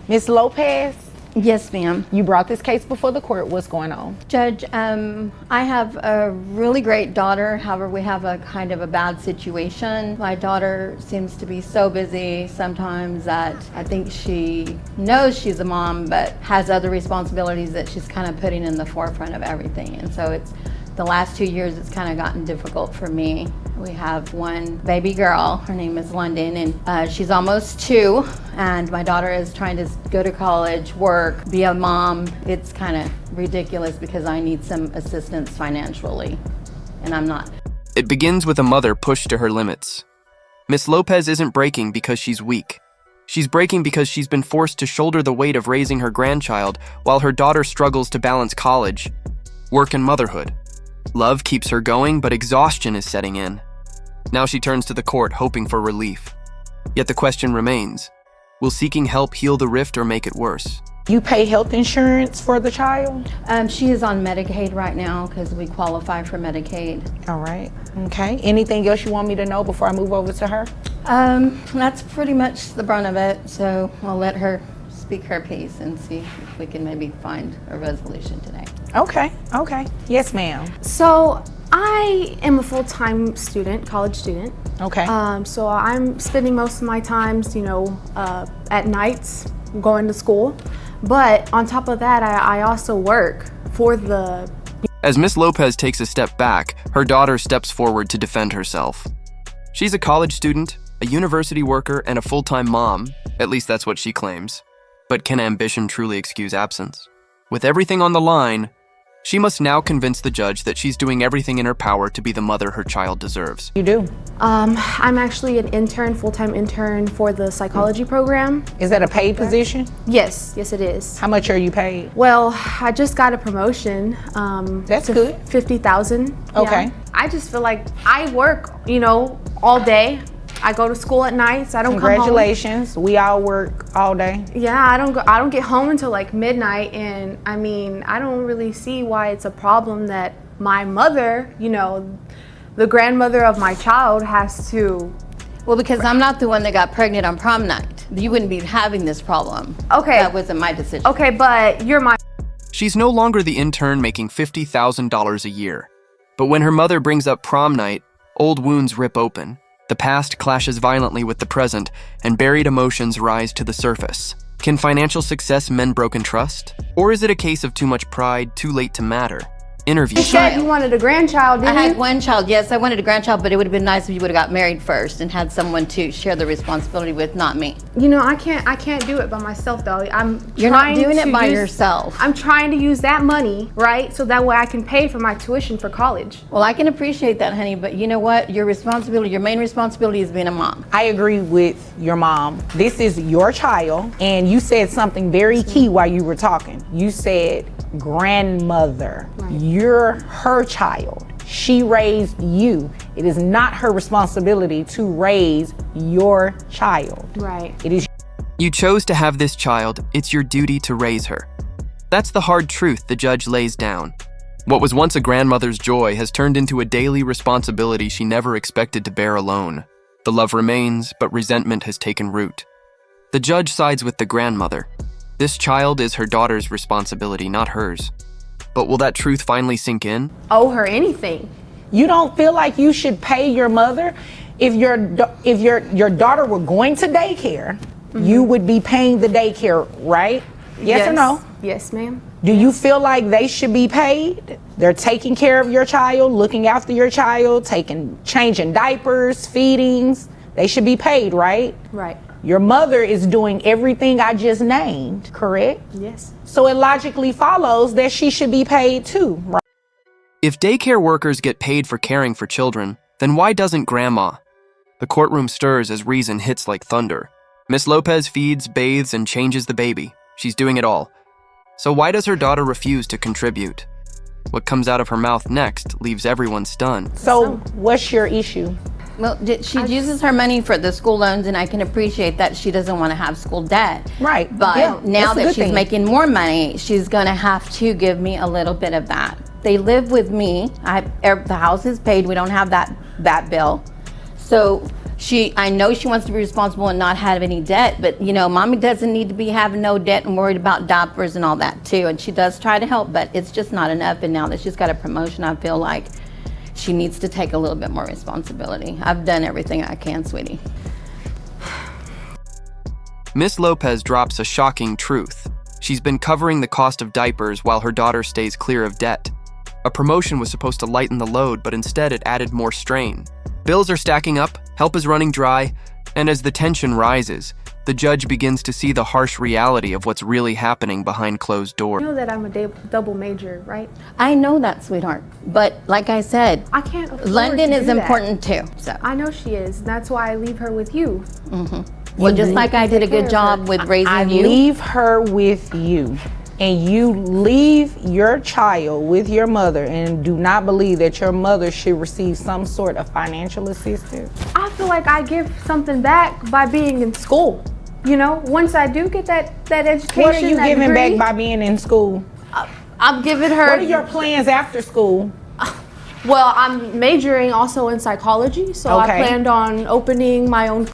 Ms. Lopez, Yes, ma'am. you brought this case before the court. What's going on? Judge, I have a really great daughter. However, we have a kind of a bad situation. My daughter seems to be so busy sometimes that I think she knows she's a mom, but has other responsibilities that she's kind of putting in the forefront of everything. And so it's the last 2 years, it's kind of gotten difficult for me. We have one baby girl, her name is London, and she's almost 2, and my daughter is trying to go to college, work, be a mom. It's kind of ridiculous because I need some assistance financially, and I'm not. It begins with a mother pushed to her limits. Miss Lopez isn't breaking because she's weak. She's breaking because she's been forced to shoulder the weight of raising her grandchild while her daughter struggles to balance college, work, and motherhood. Love keeps her going, but exhaustion is setting in. Now she turns to the court, hoping for relief. Yet the question remains, will seeking help heal the rift or make it worse? You pay health insurance for the child? She is on Medicaid right now because we qualify for Medicaid. All right, okay. Anything else you want me to know before I move over to her? That's pretty much the brunt of it, so I'll let her speak her piece and see if we can maybe find a resolution today. Okay, okay. Yes, ma'am. So I am a full-time student, college student. Okay. So I'm spending most of my times, at nights going to school. But on top of that, I also work for the... As Miss Lopez takes a step back, her daughter steps forward to defend herself. She's a college student, a university worker, and a full-time mom. At least that's what she claims. But can ambition truly excuse absence? With everything on the line, she must now convince the judge that she's doing everything in her power to be the mother her child deserves. You do? I'm actually an intern, full-time intern for the psychology program. Is that a paid position? Yes, it is. How much are you paid? Well, I just got a promotion. That's to good. 50,000. Okay. Yeah. I just feel like I work, all day. I go to school at nights. I don't come home. Congratulations. We all work all day. Yeah, I don't get home until like midnight, and I mean, I don't really see why it's a problem that my mother, the grandmother of my child, has to. Well, because I'm not the one that got pregnant on prom night. You wouldn't be having this problem. Okay. That wasn't my decision. Okay, but you're my... She's no longer the intern making $50,000 a year. But when her mother brings up prom night, old wounds rip open. The past clashes violently with the present, and buried emotions rise to the surface. Can financial success mend broken trust? Or is it a case of too much pride, too late to matter? Interview. You said you wanted a grandchild, didn't you? I had one child, yes, I wanted a grandchild, but it would have been nice if you would have got married first and had someone to share the responsibility with, not me. I can't do it by myself though. You're not doing it by yourself. I'm trying to use that money, right? So that way I can pay for my tuition for college. Well, I can appreciate that, honey, but you know what? Your main responsibility is being a mom. I agree with your mom. This is your child, and you said something very key while you were talking. You said grandmother. Right. You're her child. She raised you. It is not her responsibility to raise your child. Right. It is. You chose to have this child, it's your duty to raise her. That's the hard truth the judge lays down. What was once a grandmother's joy has turned into a daily responsibility she never expected to bear alone. The love remains, but resentment has taken root. The judge sides with the grandmother. This child is her daughter's responsibility, not hers. But will that truth finally sink in? Owe her anything. You don't feel like you should pay your mother? If your daughter were going to daycare, you would be paying the daycare, right? Yes or no? Yes, ma'am. Do you feel like they should be paid? They're taking care of your child, looking after your child, changing diapers, feedings. They should be paid, right? Right. Your mother is doing everything I just named, correct? Yes. So it logically follows that she should be paid too, right? If daycare workers get paid for caring for children, then why doesn't grandma? The courtroom stirs as reason hits like thunder. Miss Lopez feeds, bathes, and changes the baby. She's doing it all. So why does her daughter refuse to contribute? What comes out of her mouth next leaves everyone stunned. So what's your issue? Well, she uses her money for the school loans, and I can appreciate that she doesn't want to have school debt. Right. But yeah, now that she's thing. making more money, she's going to have to give me a little bit of that. They live with me. The house is paid. We don't have that bill. So I know she wants to be responsible and not have any debt, but you know, mommy doesn't need to be having no debt and worried about diapers and all that too. And she does try to help, but it's just not enough. And now that she's got a promotion, I feel like she needs to take a little bit more responsibility. I've done everything I can, sweetie. Miss Lopez drops a shocking truth. She's been covering the cost of diapers while her daughter stays clear of debt. A promotion was supposed to lighten the load, but instead it added more strain. Bills are stacking up, help is running dry, and as the tension rises, the judge begins to see the harsh reality of what's really happening behind closed doors. You know that I'm a double major, right? I know that, sweetheart, but like I said, I can't afford London to is do that. important too. So, I know she is. And that's why I leave her with you. well, just like I did a good job with raising I you. leave her with you, and you leave your child with your mother and do not believe that your mother should receive some sort of financial assistance. I feel like I give something back by being in school. You know, once I do get that education, What are you that giving degree, back by being in school? I'm giving her. What are your plans after school? Well, I'm majoring also in psychology, so Okay. I planned on opening my own